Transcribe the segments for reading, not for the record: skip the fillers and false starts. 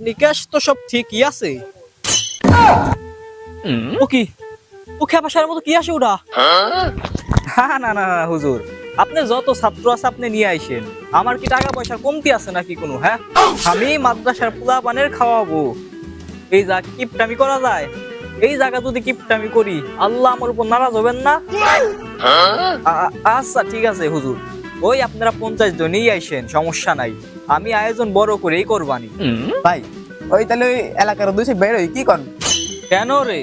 নিকাশ তো সব ঠিকই আছে। ও কি ও খেপাসার মতো কি আসে ওরা? না না না হুজুর, আপনি যত ছাত্র আছে আপনি নিয়ে আইসেন। আমার কি টাকা পয়সার কমতি আছে নাকি কোনো? হ্যাঁ, আমি মাদ্রাসার পোলা পানের খাওয়াবো। এই যা কিপটামি করা যায়, এই জায়গা যদি কিপটামি করি আল্লাহ আমার উপর নারাজ হবেন না? আচ্ছা ঠিক আছে হুজুর, ওই আপনারা 50 জনই আইসেন, সমস্যা নাই। আমি আয়োজন বড় করেই করবানি। ভাই ওই তাহলে ওই এলাকার উদ্দেশ্যে বেরোই কি কর? কেন রে,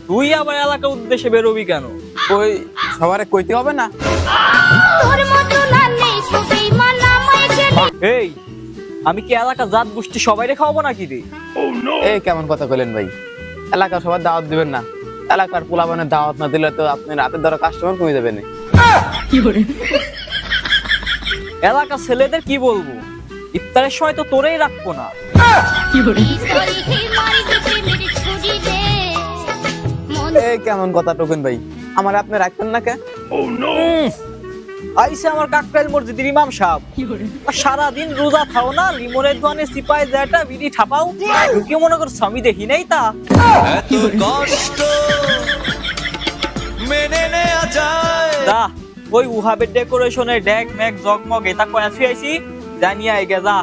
তুই আবার এলাকার উদ্দেশ্যে বেরোবি কেন? ওই সবারে কইতে হবে না? এই আমি কি এলাকা জাত গোষ্ঠী সবাইরে খাওয়াবো নাকি রে? এই কেমন কথা কইলেন ভাই? এলাকার সবার দাওয়াত দিবেন না? এলাকার পোলাপানের দাওয়াত না দিলে তো আপনি রাতের ধরে কাস্টমার কমে যাবে না। এলাকার ছেলেদের কি বলবো, ইফতারের সময় তো তোরেই রাখবো না। এই কেমন কথা টোকেন ভাই? আমার আপনি রাখবেন না কে? আইসে আমার কাকরাইল মসজিদের ইমাম সাহেব, সারাদিন রোজা খাও না, লিমনের দোকানে সিপাই যেটা বিড়ি ঠাপাও, কি মনে করছো আমি দেখি নাই? তা এত কষ্ট মেনে নেওয়া যায়? দা ওই উহাবের ডেকোরেশনের ড্যাগ ম্যাগ জগমগ এটা কয়া ছুঁয়েছি, জানিয়া এগে যা।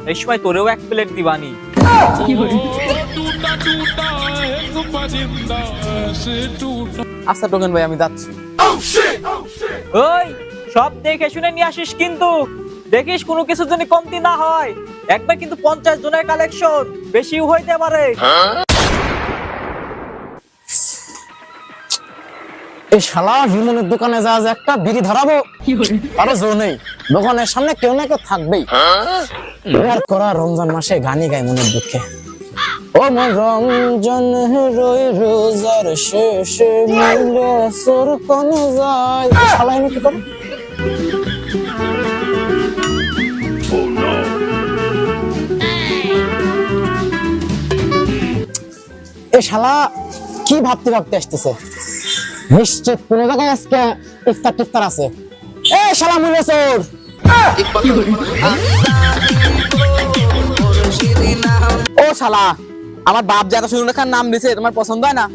এই সময় তোরেও এক প্লেট দিবানি। আচ্ছা টোকেন ভাই আমি যাচ্ছি। ওই সব দেখে শুনে নিয়ে আসিস কিন্তু, দেখিস কোনো কিছুর জন্য কমতি না হয়। একবার কিন্তু 50 জনের কালেকশন, বেশিও হইতে পারে। এই শালা হিমনের দোকানে যা একটা বিড়ি ধরাবো, আরো জো নেই। দোকানের সামনে কেউ না কেউ থাকবেই। আর করা রমজান মাসে গানি গায় মনের দুঃখে। ও মোর রমজান রই রোজার শেষে মিলে সুর কোন যায়। শালা এনে কি করে? এই শালা কি ভাবতে ভাবতে আসতেছে? নিশ্চিত কোন জায়গায় আজকে ইফতার টিফতার আছে। এ শালা মুলে চোর! ও শালা, আমার বাপ যা শুরু রেখার নাম দিছে তোমার পছন্দ হয় না?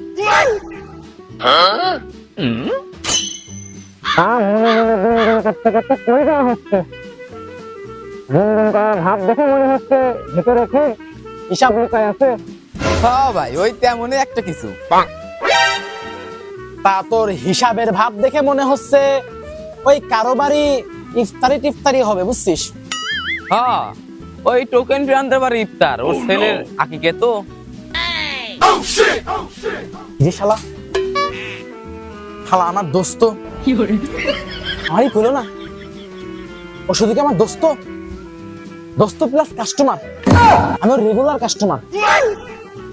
ভাব দেখে মনে হচ্ছে ভেতরে কি হিসাব লুকায় আছে। হ্যাঁ ভাই ওই তেমনই একটা কিছু। তা তোর হিসাবের ভাব দেখে মনে হচ্ছে ওই কারোবারি ইফতারি টিফতারি হবে, বুঝছিস? হ্যাঁ ওই টোকেন প্রান্তের বাড়ি ইফতার, ওর ছেলের আকিকে তো। জি শালা, শালা আমার দোস্ত। আমারই কইলো না, ও শুধু কি আমার দোস্ত? দোস্ত প্লাস কাস্টমার। আমি ওর রেগুলার কাস্টমার।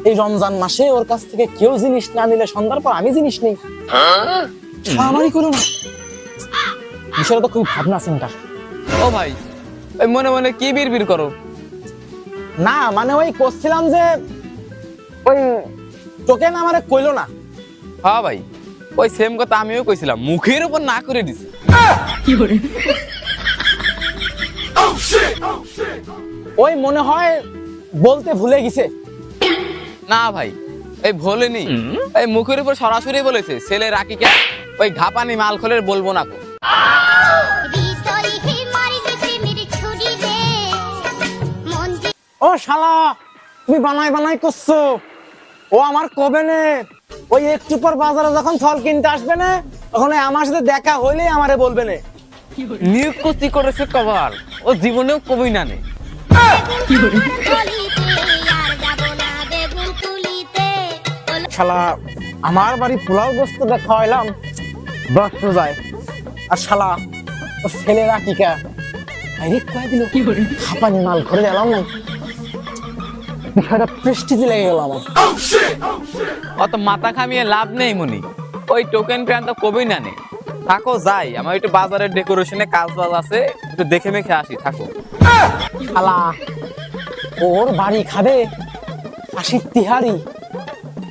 এই রমজান মাসে ওর কাছ থেকে কেউ জিনিস না নিলে সন্ধ্যার পর আমি জিনিস নেই। আমারই কইলো না। বিষয়টা তো খুব ভাবনা চিন্তা। ও ভাই ওই মনে মনে কি বিড়বিড় করো? না মানে ওই করছিলাম যে ওই টোকেন আমারে কইলো না। হ্যাঁ ভাই ওই সেম কথা আমিও কইছিলাম, মুখের উপর না করে দিছে। ওই মনে হয় বলতে ভুলে গেছে। না ভাই এই ভোলেনি, এই মুখের উপর সরাসরি বলেছে ছেলে রাকিকে ওই ঘাপানি মাল খোলে বলবো না। ও শালা তুমি বানাই বানাই করছো। ও আমার কবে নে ওই একটু পর বাজারে যখন ফল কিনতে আসবে না, তখন আমার সাথে দেখা হইলেই আমারে বলবে না। নিয়োগ করতে করেছে কবার, ও জীবনেও কবই না নে। শালা আমার বাড়ি পোলাও গোস্ত দেখা হইলাম 10 রোজায়, আর শালা ও ছেলেরা কি কা ডাইরেক্ট কয়ে দিল হাঁপানি মাল ঘরে এলাম নাই। বিষয়টা প্রেস্টিজে লেগে গেল আমার। অত মাথা খামিয়ে লাভ নেই মনি, ওই টোকেন প্যান্ট কবই না নে। থাকো যাই, আমার একটু বাজারের ডেকোরেশনে কাজ বাজ আছে, একটু দেখে মেখে আসি। থাকো। শালা ওর বাড়ি খাবে ফাঁসির তিহারি,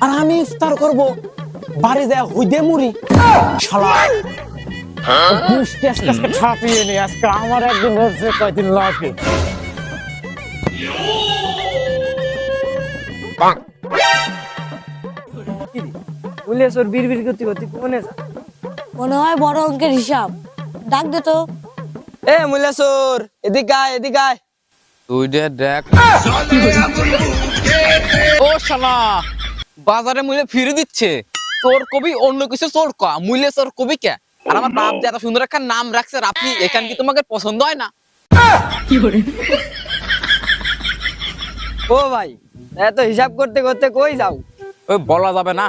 আর আমি ইফতার করব বাড়ি যায় হুইদে মুড়ি। শালা দুষ্টে আজকে ছাপিয়ে নি, আজকে আমার একদিন হচ্ছে কয়দিন লাগে। পুলিশ ওর বিড়বিড় করতে করতে কোনে যা মনে হয় বড় অঙ্কের হিসাব। ডাক দে তো। এ মুলেশ্বর এদিকে আয় এদিকে আয়। তুই যে দেখ ও শালা বাজারে মূল্যে ফিরে দিচ্ছে। তোর কবি অন্য কিছু তোর ক মূল্যে তোর কবি কে? আর আমার বাপ যে এত সুন্দর একটা নাম রাখছে আপনি, এখান কি তোমাকে পছন্দ হয় না? ও ভাই এত হিসাব করতে করতে কই যাও? ওই বলা যাবে না,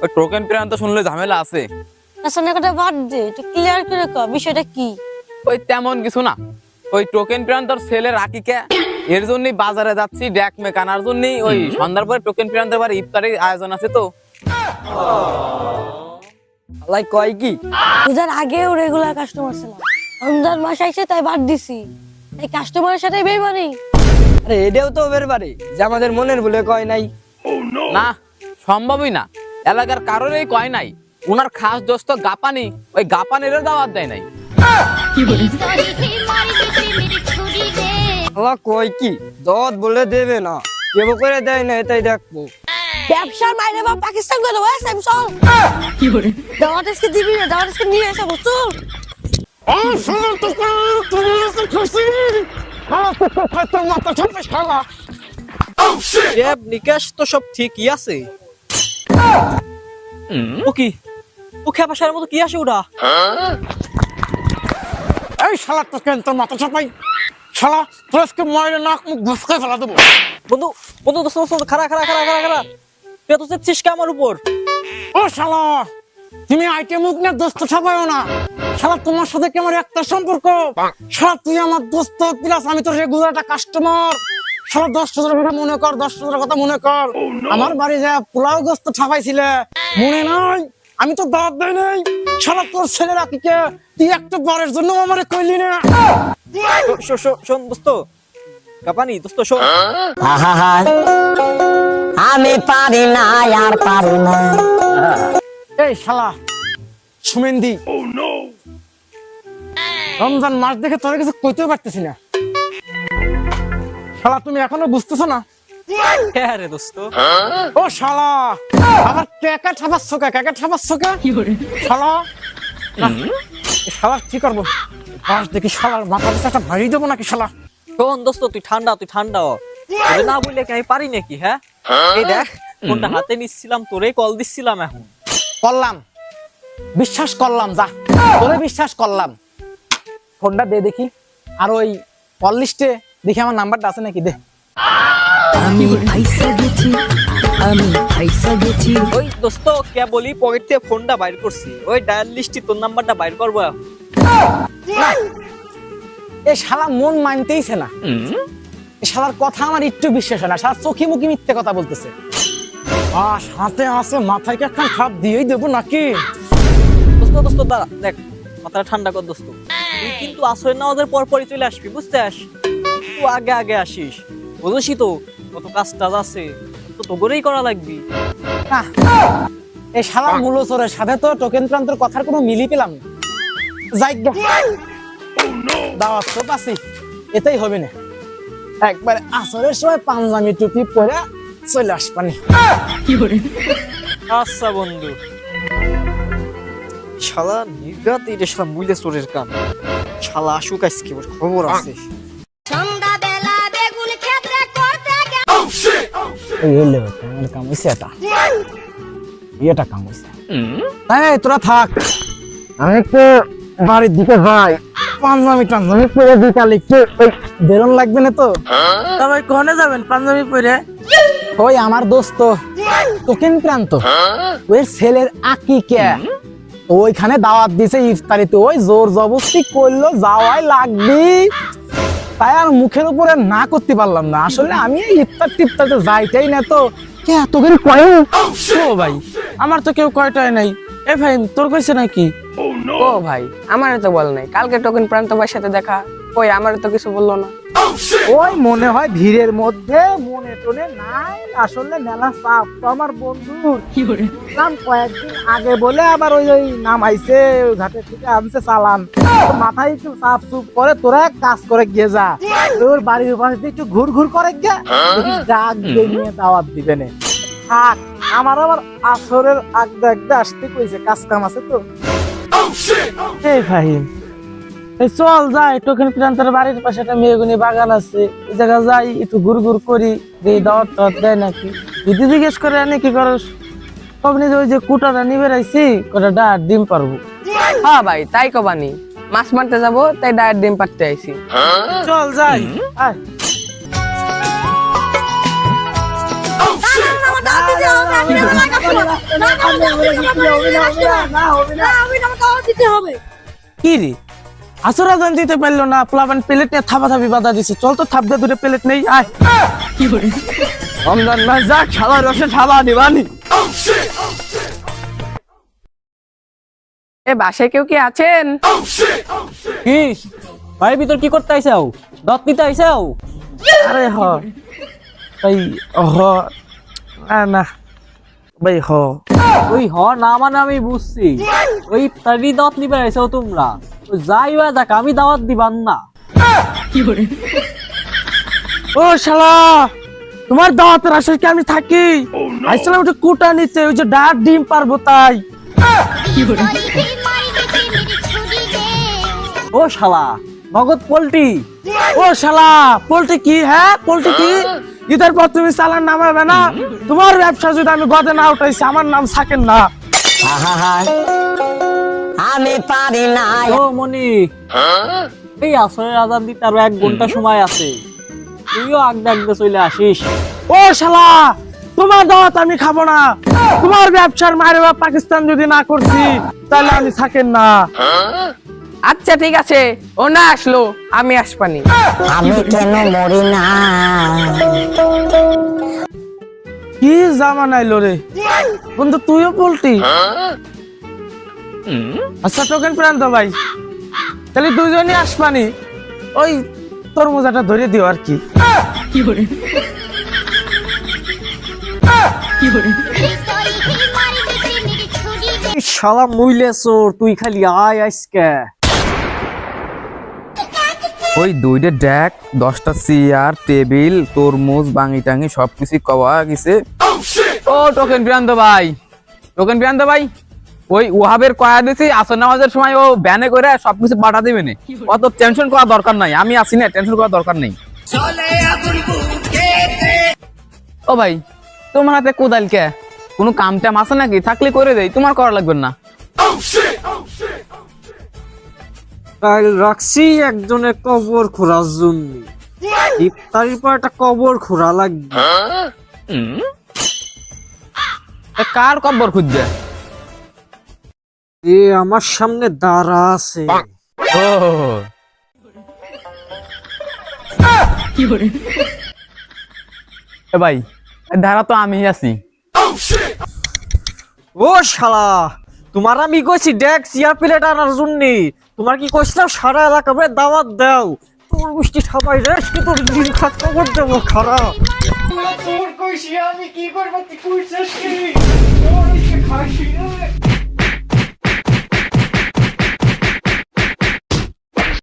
ওই টোকেন প্রান্ত শুনলে ঝামেলা আছে। আসলে কথা বাদ দে, একটু ক্লিয়ার করে কর বিষয়টা কি। ওই তেমন কিছু না, ওই টোকেন প্রান্তর ছেলে রাকিকে এর জন্যই বাজারে যাচ্ছি ড্যাক মেকানার জন্যই। ওই সন্ধ্যার পরে টোকেন প্রান্তের বাড়ি ইফতারের আয়োজন আছে তো। আলাই কয় কি? পূজার আগেও রেগুলার কাস্টমার ছিল, রমজান মাস আইছে তাই বাদ দিছি। এই কাস্টমারের সাথে বেইমানি। আরে এটাও তো ওদের বাড়ি যে আমাদের মনের ভুলে কয় নাই। না সম্ভবই না, এলাকার কারোরই কয় নাই। উনার খাস দোস্ত গাপানি, ওই গাপানিরও দাওয়াত দেয় নাই। আল্লাহ কয় কি দত বলে দেবে না, কেউ করে দেয় না, এটাই দেখবো। ব্যবসার মাইরে বা পাকিস্তান করে দেবো স্যামসং। কি করে দাওয়াত আজকে দিবি না, দাওয়াত আজকে নিয়ে এসে বসু। টেপ নিকাশ তো সব ঠিকই আছে। ও কি ও খেপাসার মতো কি আসে ওটা? এই শালা তোকে তোর মাথা চাপাই, শালা তোর আজকে মায়ের নাক মুখ ঘুষকে ফেলা দেবো। বন্ধু বন্ধু দোস্ত দোস্ত খারা খারা খারা খারা খারা তুই তো চেচ্ছিস কে আমার উপর? ও শালা তুমি আইটে মুখ নিয়ে দোস্ত ছাপাইও না। শালা তোমার সাথে কি আমার একটা সম্পর্ক? শালা তুই আমার দোস্ত প্লাস আমি তো রেগুলার একটা কাস্টমার। শালা 10,000 কথা মনে কর, 10,000 কথা মনে কর। আমার বাড়ি যা পোলাও গোস্ত ছাপাইছিলে মনে নাই? আমি তো দাঁত দেয় নাই। শালা তোর ছেলে রাখিকে তুই একটা বারের জন্য আমারে কইলি না। শোন দোস্ত কাপানি দোস্ত শোন। আমি পারি না আর পারি না। এই শালা সুমেন্দি, রমজান মাস দেখে তোর কিছু কইতেও পারতেছি না। শালা তুমি এখনো বুঝতেছো না? হ্যাঁ রে দোস্ত। ও শালা আবার কেকা ঠাপাচ্ছ কে? কেকা ঠাপাচ্ছ কে? শালা না, এই শালা কি করবো? আজ দেখি শালার মাথা পিছনে একটা ভারী দেবো নাকি শালা। শোন দোস্ত তুই ঠান্ডা হ। তোরে না বললে কি আমি পারি নাকি? হ্যাঁ এই দেখ ফোনটা হাতে নিচ্ছিলাম, তোরেই কল দিচ্ছিলাম। এখন করলাম, বিশ্বাস করলাম, যা তোরে বিশ্বাস করলাম। ফোনটা দে দেখি, আর ওই কল লিস্টে দেখি আমার নাম্বারটা আছে নাকি, দে। আমি পয়সা গেছি, আমি পয়সা গেছি। ওই দোস্ত কে বলি পকেট থেকে ফোনটা বাইর করছি, ওই ডায়াল লিস্টে তোর নাম্বারটা বাইর করবো এখন। এ শালা মন মানতেইছে না। এ শালার কথা আমার একটু বিশ্বাস হয় না। শালা চোখে মুখে মিথ্যে কথা বলতেছে। হাতে আছে, মাথায় কি একখান খাপ দিয়েই দেবো নাকি? দোস্ত দোস্ত দাঁড়া, দেখ মাথাটা ঠান্ডা কর দোস্ত। তুই কিন্তু আসরে নামাজের পর পরই চলে আসবি, বুঝতে আস। তুই আগে আগে আসিস, বুঝছি তো কত কাজ টাজ আছে, তো তোগরেই করা লাগবি। এই শালা মূলচরের সাথে তো টোকেন প্রান্তর কথার কোনো মিলই পেলাম না। যাই গে, দাওয়াত তো পাচ্ছি, এটাই হবে না। একবারে আসরের সময় পাঞ্জাবি টুপি পরে চলে আসবানি। আচ্ছা বন্ধু। শালা নির্গাত এটা শালা মুইলে চোরের কাম। শালা আসুক আজকে, ওর খবর আছে। সন্ধ্যাবেলা বেগুন ক্ষেত্রে করতে এই হলো আমার কাম হইছে, এটা কাম হইছে। এই তোরা থাক, আমি একটু বাড়ির দিকে যাই। পাঞ্জাবি টাঞ্জাবি পরে বিকালে একটু বেরোন লাগবে না তো? তবে কোনে যাবেন পাঞ্জাবি পরে? ওই আমার দোস্ত টোকেন প্রান্ত, ওই ছেলের আকিকে ওইখানে দাওয়াত দিছে ইফতারিতে। ওই জোর জবরদস্তি করলো যাওয়াই লাগবি, তাই আর মুখের উপরে না করতে পারলাম না। আসলে আমি ইফতার টিফতারতে যাইটাই না তো। কে তোকে কয়? ও ভাই আমার তো কেউ কয়টাই নাই। এ ভাই তোর কইছে নাকি? ও ভাই আমার তো বল নাই, কালকে টোকেন প্রান্ত ভাইয়ের সাথে দেখা, কই আমার তো কিছু বললো না। ওই মনে হয় ভিড়ের মধ্যে মনে টনে নাই, আসলে মেলা চাপ তো আমার বন্ধুর নাম কয়েকদিন আগে বলে আবার ওই ওই নাম আইছে ওই ঘাটের থেকে আনছে চালান, তো মাথায় একটু চাপ চুপ করে তোরা এক কাজ করে গিয়ে যা, তোর বাড়ির পাশে দিয়ে একটু ঘুর ঘুর করে গিয়ে ডাক দিয়ে নিয়ে দাওয়াত দিবে না। থাক, আমার আবার আসরের আগদা আগদা আসতে কইছে, কাজ কাম আছে তো। এই ফাহিম, এই চল যাই, টোকেন প্রান্তের বাড়ির পাশে একটা মেয়েগুনি বাগান আছে, ওই জায়গা যাই একটু ঘুর ঘুর করি, এই দাওয়াত টাওয়াত দেয় নাকি। যদি জিজ্ঞেস করে আনি কি করস, কবনি ওই যে কুটাটা নিবে রাইছি কটা ডাট ডিম পারবো। হ্যাঁ ভাই তাই কবানি, মাছ মারতে যাবো তাই ডায়ের ডিম পারতে আইছি। চল যাই, আয়। কি রে আসরা জান দিতে পারলো না, প্লাবান প্লেট নিয়ে থাপা থাপি বাধা দিছে, চল তো থাপ দে দূরে প্লেট নেই, আয়। রমজান মাস যা খাওয়া রসে খাওয়া নিবানি। এ বাসায় কেউ কি আছেন? কি বাড়ির ভিতর কি করতে আইসাও? দাঁত নিতে আইসাও? আরে হ ভাই, হ না ভাই, হ ওই হ না মানে আমি বুঝছি, ওই তারি দাওয়াত নিবে আইসাও তোমরা, ওই যাই হয়ে যাক আমি দাওয়াত দিবান না। ও শালা, তোমার দাওয়াতের আসলে কি আমি থাকি? আইছিলাম ওটা কুটা নিতে, ওই যে ডাক ডিম পারবো তাই। ও শালা নগদ পোল্ট্রি। ও শালা পোল্ট্রি কি? হ্যাঁ পোল্ট্রি কি? ঈদের পর তুমি চালান নামাবে না? তোমার ব্যবসা যদি আমি গদে না উঠাইছি, আমার নাম সাকেন না। আমি পারি না। ও মনি, এই আসরের আজান দিতে আরো 1 ঘন্টা সময় আছে, তুইও আগদা আগদা চলে আসিস। ও শালা, তোমার দাওয়াত আমি খাবো না। তোমার ব্যবসার মায়ের বাপ পাকিস্তান যদি না করছি, তাহলে আমি থাকেন না। আচ্ছা ঠিক আছে, ও না আসলো আমি আসবানি। আমি কেন মরি না? কি জামান আইলো রে বন্ধু, তুইও পোল্ট্রি? আচ্ছা টোকেন প্রান্ত ভাই, তাহলে দুইজনই আসবানি, ওই তরমুজাটা ধরে দিও আর কি। এই শালা মুইলে চোর, তুই খালি আয় আজকে। ওই 2টা ডেক, 10টা চেয়ার টেবিল তরমুজ বাঙি টাঙি সবকিছু কওয়া গেছে। ও টোকেন প্রান্ত ভাই, টোকেন প্রান্ত ভাই, ওই ওয়াহাবের কয়া দিছি আসর নামাজের সময় ও ব্যানে করে সবকিছু পাঠা দিবে না, অত টেনশন করা দরকার নাই, আমি আছি না, টেনশন করা দরকার নেই। ও ভাই তোমার হাতে কোদাল কে? কোনো কাম টাম আছে নাকি? থাকলে করে দেই, তোমার করা লাগবে না। কাল রাখছি একজনের কবর খোঁড়ার জন্য, ইফতারির পর একটা কবর খোঁড়া লাগবে। তা কার কব্বর খুঁজছে? এ আমার সামনে দাঁড়া আছে। ও এ ভাই, ধারা তো আমি আছি। ও শালা, তোমার আমি কইছি ডেক চেয়ার প্লেট আনার জন্য, তোমার কি কইছিলাম সারা এলাকা ভরে দাওয়াত দাও? তোর মিষ্টি সবাই রেস্ট তোর দিন খাত কবর দেবো খারাপ। তোর কইছি আমি কি করব, তুই কইছিস কি? তোর খাসি